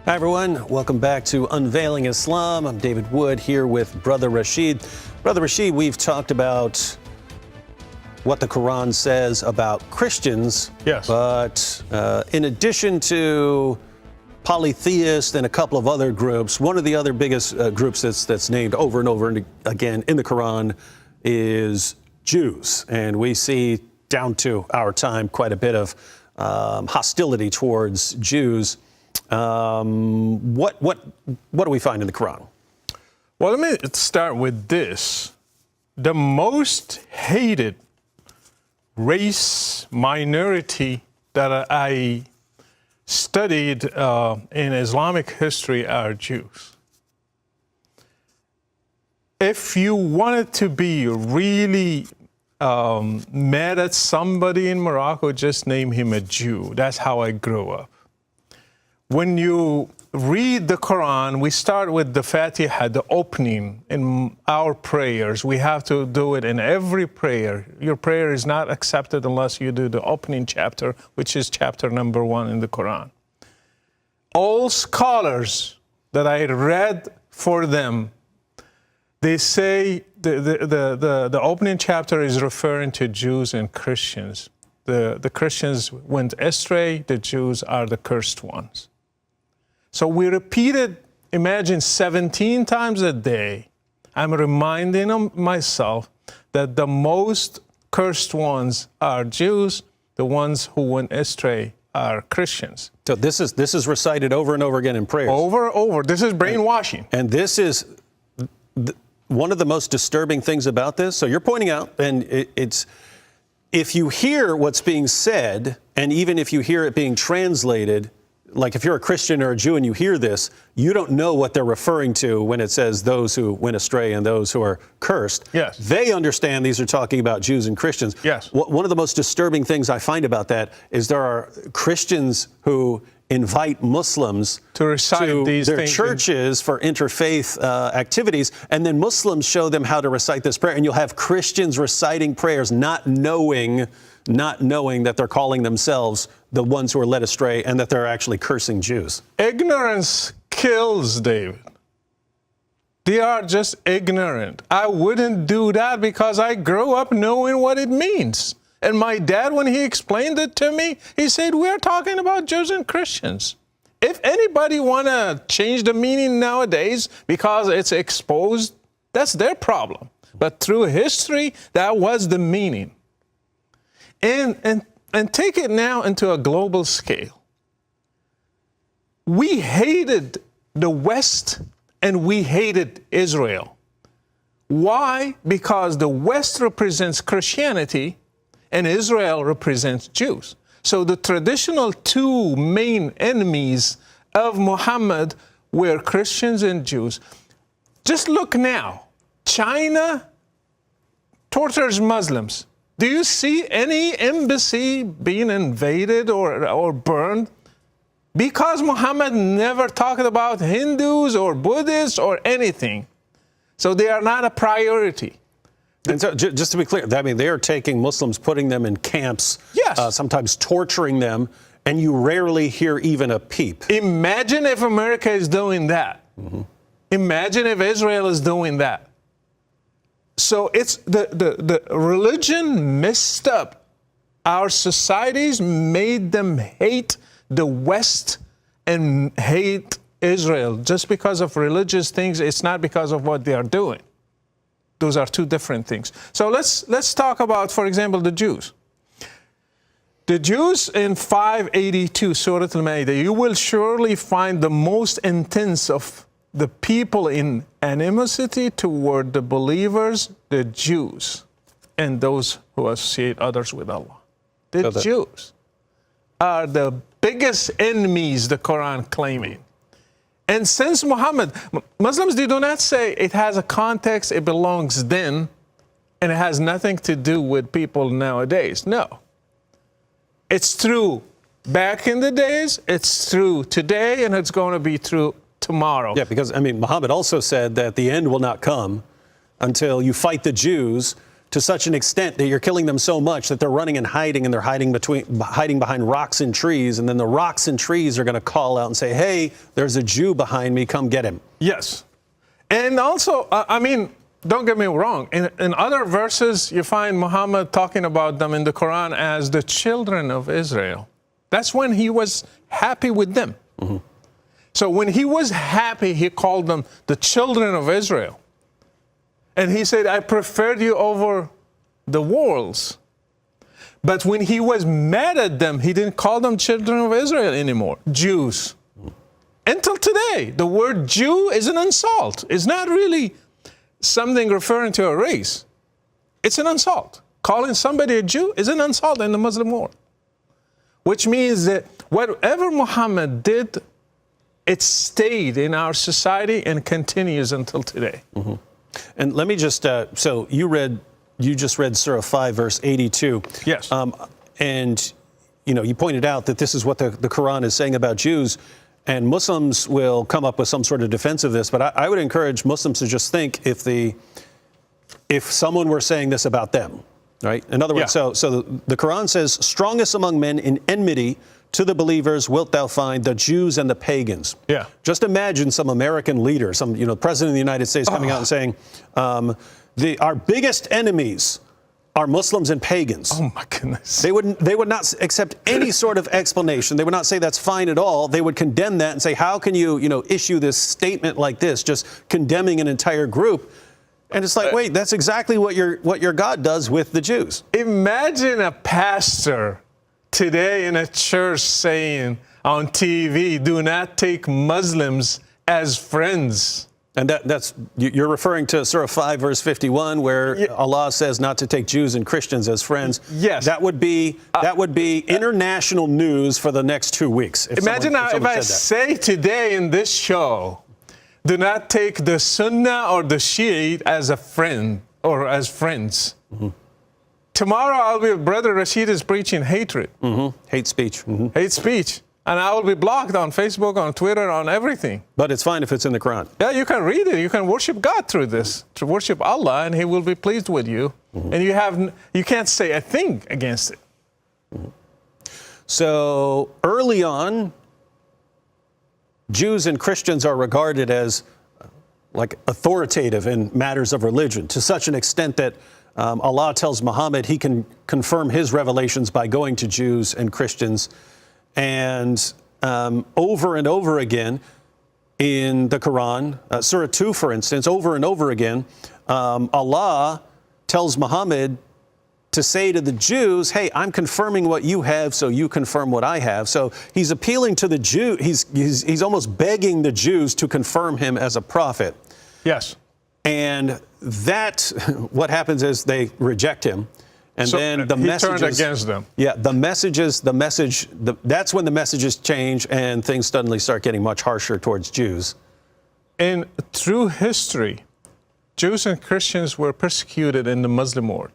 Hi, everyone. Welcome back to Unveiling Islam. I'm David Wood here with Brother Rashid. Brother Rashid, we've talked about what the Quran says about Christians. Yes. But in addition to polytheists and a couple of other groups, one of the other biggest groups that's named over and over and again in the Quran is Jews. And we see down to our time quite a bit of hostility towards Jews. What do we find in the Quran? Well, let me start with this. The most hated race minority that I studied in Islamic history are Jews. If you wanted to be really mad at somebody in Morocco, just name him a Jew. That's how I grew up. When you read the Quran, we start with the Fatiha, the opening in our prayers. We have to do it in every prayer. Your prayer is not accepted unless you do the opening chapter, which is chapter number 1 in the Quran. All scholars that I read for them, they say the opening chapter is referring to Jews and Christians. The Christians went astray, the Jews are the cursed ones. So we repeat it, imagine 17 times a day. I'm reminding myself that the most cursed ones are Jews, the ones who went astray are Christians. So this is recited over and over again in prayers. Over and over. This is brainwashing. And this is one of the most disturbing things about this. So you're pointing out, and it's, if you hear what's being said, and even if you hear it being translated, like if you're a Christian or a Jew and you hear this, you don't know what they're referring to when it says those who went astray and those who are cursed. Yes. They understand these are talking about Jews and Christians. Yes. One of the most disturbing things I find about that is there are Christians who invite Muslims to recite these their things churches for interfaith activities, and then Muslims show them how to recite this prayer, and you'll have Christians reciting prayers not knowing that they're calling themselves the ones who are led astray and that they're actually cursing Jews. Ignorance kills, David. They are just ignorant. I wouldn't do that because I grew up knowing what it means. And my dad, when he explained it to me, he said, we're talking about Jews and Christians. If anybody want to change the meaning nowadays because it's exposed, that's their problem. But through history, that was the meaning. And take it now into a global scale. We hated the West and we hated Israel. Why? Because the West represents Christianity and Israel represents Jews. So the traditional two main enemies of Muhammad were Christians and Jews. Just look now. China tortures Muslims. Do you see any embassy being invaded or burned? Because Muhammad never talked about Hindus or Buddhists or anything. So they are not a priority. And so, just to be clear, I mean, they are taking Muslims, putting them in camps, yes, sometimes torturing them, and you rarely hear even a peep. Imagine if America is doing that. Mm-hmm. Imagine if Israel is doing that. So it's the religion messed up our societies, made them hate the West and hate Israel just because of religious things. It's not because of what they are doing. Those are two different things. So let's talk about, for example, the Jews. The Jews in 582, Surah Al-Ma'idah, you will surely find the most intense of the people in animosity toward the believers, the Jews, and those who associate others with Allah. The Jews are the biggest enemies, the Quran claiming. And since Muhammad, Muslims, they do not say it has a context, it belongs then, and it has nothing to do with people nowadays. No. It's true back in the days, it's true today, and it's going to be true tomorrow. Yeah, because, I mean, Muhammad also said that the end will not come until you fight the Jews to such an extent that you're killing them so much that they're running and they're hiding behind rocks and trees, and then the rocks and trees are going to call out and say, hey, there's a Jew behind me, come get him. Yes. And also, I mean, don't get me wrong, in other verses you find Muhammad talking about them in the Quran as the children of Israel. That's when he was happy with them. Mm-hmm. So when he was happy, he called them the children of Israel. And he said, I preferred you over the worlds. But when he was mad at them, he didn't call them children of Israel anymore, Jews. Until today, the word Jew is an insult. It's not really something referring to a race. It's an insult. Calling somebody a Jew is an insult in the Muslim world. Which means that whatever Muhammad did, it stayed in our society and continues until today. Mm-hmm. And let me just, so you just read Surah 5, verse 82. Yes. And, you pointed out that this is what the Quran is saying about Jews, and Muslims will come up with some sort of defense of this, but I would encourage Muslims to just think if someone were saying this about them, right? In other words, so the Quran says, strongest among men in enmity to the believers wilt thou find the Jews and the pagans. Yeah. Just imagine some American leader, some president of the United States coming out and saying, our biggest enemies are Muslims and pagans. Oh my goodness. They would not accept any sort of explanation. They would not say that's fine at all. They would condemn that and say, how can you issue this statement like this, just condemning an entire group? And it's like, wait, that's exactly what your God does with the Jews. Imagine a pastor today in a church saying on TV, do not take Muslims as friends. And you're referring to Surah 5, verse 51, where Allah says not to take Jews and Christians as friends. Yes. That would be international news for the next 2 weeks. Imagine if I say today in this show, do not take the Sunnah or the Shiite as a friend or as friends. Mm-hmm. Tomorrow Brother Rashid is preaching hatred. Mm-hmm. Hate speech. Mm-hmm. Hate speech. And I will be blocked on Facebook, on Twitter, on everything. But it's fine if it's in the Quran. Yeah, you can read it. You can worship God through this, to worship Allah, and He will be pleased with you. Mm-hmm. And you can't say a thing against it. Mm-hmm. So early on, Jews and Christians are regarded as like authoritative in matters of religion, to such an extent that Allah tells Muhammad he can confirm his revelations by going to Jews and Christians. And over and over again in the Quran, Surah 2, for instance, over and over again, Allah tells Muhammad to say to the Jews, hey, I'm confirming what you have, so you confirm what I have. So he's appealing to the Jew. He's almost begging the Jews to confirm him as a prophet. Yes. And what happens is they reject him. And so then the messages turned against them. Yeah, that's when the messages change and things suddenly start getting much harsher towards Jews. And through history, Jews and Christians were persecuted in the Muslim world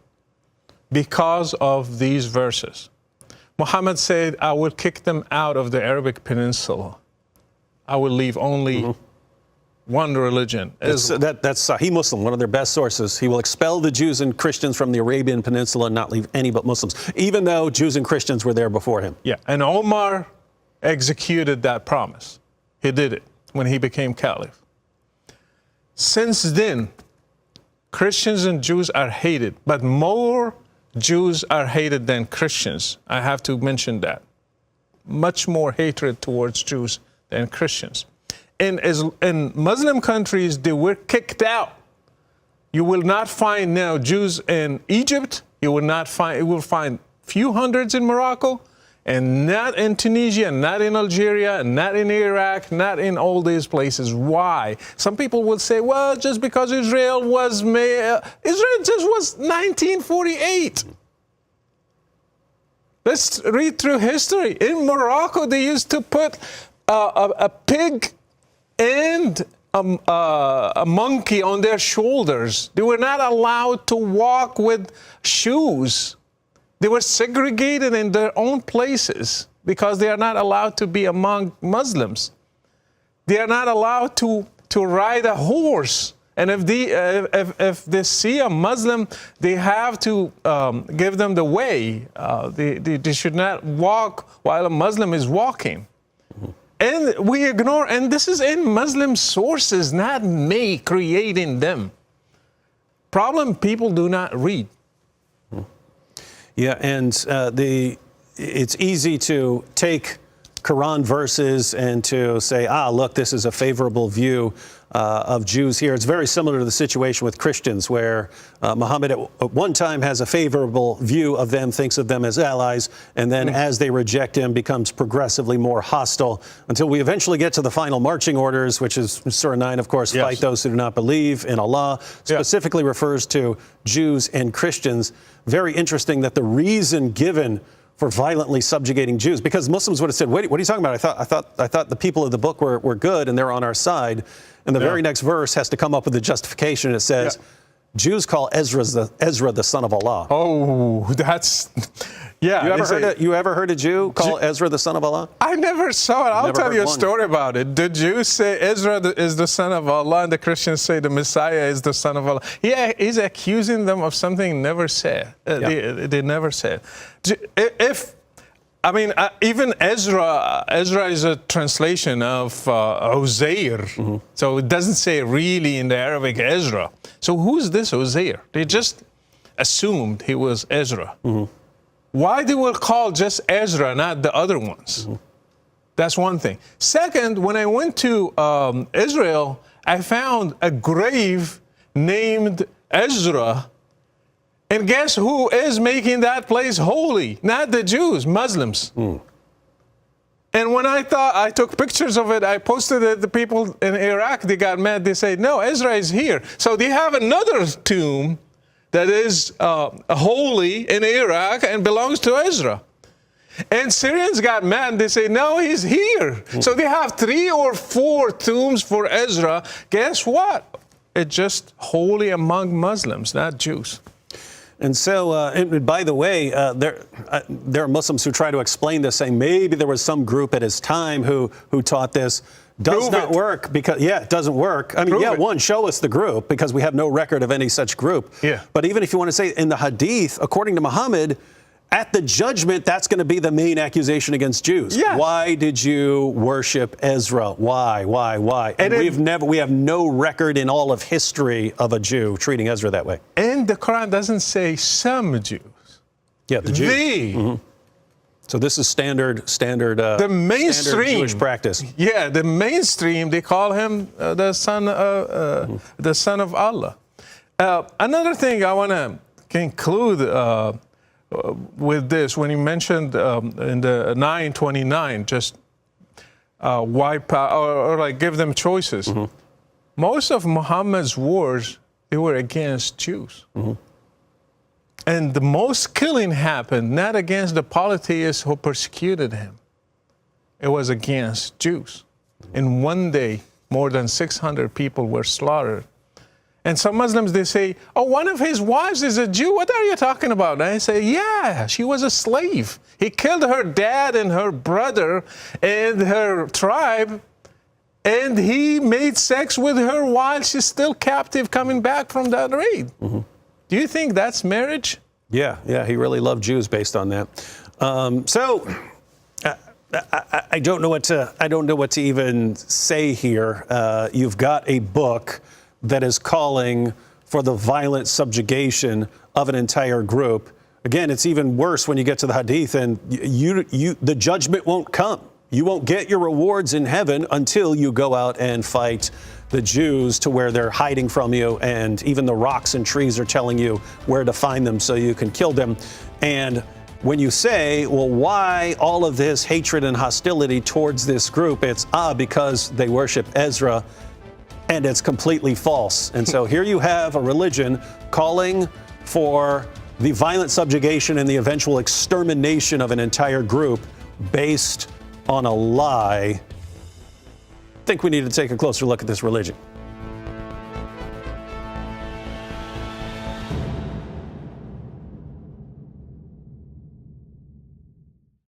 because of these verses. Muhammad said, I will kick them out of the Arabic Peninsula. I will leave only one religion. That's Sahih Muslim, one of their best sources. He will expel the Jews and Christians from the Arabian Peninsula and not leave any but Muslims, even though Jews and Christians were there before him. Yeah, and Omar executed that promise. He did it when he became caliph. Since then, Christians and Jews are hated, but more Jews are hated than Christians. I have to mention that. Much more hatred towards Jews than Christians. In Muslim countries, they were kicked out. You will not find now Jews in Egypt. You will find few hundreds in Morocco, and not in Tunisia, not in Algeria, not in Iraq, not in all these places. Why? Some people will say, well, just because Israel was made, Israel just was 1948. Let's read through history. In Morocco, they used to put a pig and a monkey on their shoulders. They were not allowed to walk with shoes. They were segregated in their own places because they are not allowed to be among Muslims. They are not allowed to ride a horse And if they see a Muslim, they have to give them the way. They should not walk while a Muslim is walking. And we ignore, and this is in Muslim sources, not me creating them. Problem, people do not read. Yeah, and it's easy to take Quran verses and to say, look, this is a favorable view of Jews here. It's very similar to the situation with Christians, where Muhammad at one time has a favorable view of them, thinks of them as allies, and then as they reject him, becomes progressively more hostile until we eventually get to the final marching orders, which is Surah 9, of course, fight those who do not believe in Allah, specifically refers to Jews and Christians. Very interesting that the reason given for violently subjugating Jews, because Muslims would have said, "Wait, what are you talking about? I thought the people of the book were good and they're on our side." And the very next verse has to come up with a justification. It says, Jews call Ezra the son of Allah. Oh, that's, You ever heard a Jew call Ezra the son of Allah? I never saw it. I'll tell you a story about it. The Jews say Ezra is the son of Allah, and the Christians say the Messiah is the son of Allah. Yeah, he's accusing them of something never said. They never said. Even Ezra is a translation of Uzair. So it doesn't say really in the Arabic Ezra. So who's this Uzair? They just assumed he was Ezra. Why they will call just Ezra, not the other ones? That's one thing. Second, when I went to Israel, I found a grave named Ezra. And guess who is making that place holy? Not the Jews, Muslims. And when I took pictures of it, I posted it, the people in Iraq, they got mad. They said, no, Ezra is here. So they have another tomb that is holy in Iraq and belongs to Ezra. And Syrians got mad. They say, no, he's here. So they have 3 or 4 tombs for Ezra. Guess what? It's just holy among Muslims, not Jews. And so, and by the way, there are Muslims who try to explain this, saying maybe there was some group at his time who taught this. Does not work because, it doesn't work. I mean, one, show us the group, because we have no record of any such group. But even if you want to say in the Hadith, according to Muhammad, at the judgment, that's going to be the main accusation against Jews. Why did you worship Ezra? Why? And we have no record in all of history of a Jew treating Ezra that way. And the Quran doesn't say some Jews. Yeah, the Jews. So this is standard the mainstream standard Jewish practice. Yeah, the mainstream, they call him the son of Allah. Another thing I want to conclude with this, when you mentioned in the 929, just wipe out or like give them choices. Most of Muhammad's wars, they were against Jews. And the most killing happened not against the polytheists who persecuted him. It was against Jews. In one day, more than 600 people were slaughtered. And some Muslims, they say, oh, one of his wives is a Jew. What are you talking about? And I say, yeah, she was a slave. He killed her dad and her brother and her tribe, and he made sex with her while she's still captive coming back from that raid. Do you think that's marriage? Yeah, he really loved Jews based on that. I don't know what to even say here. You've got a book that is calling for the violent subjugation of an entire group. Again, it's even worse when you get to the Hadith, and the judgment won't come. You won't get your rewards in heaven until you go out and fight the Jews to where they're hiding from you, and even the rocks and trees are telling you where to find them so you can kill them. And when you say, well, why all of this hatred and hostility towards this group? It's because they worship Ezra, and it's completely false. And so here you have a religion calling for the violent subjugation and the eventual extermination of an entire group based on a lie. I think we need to take a closer look at this religion.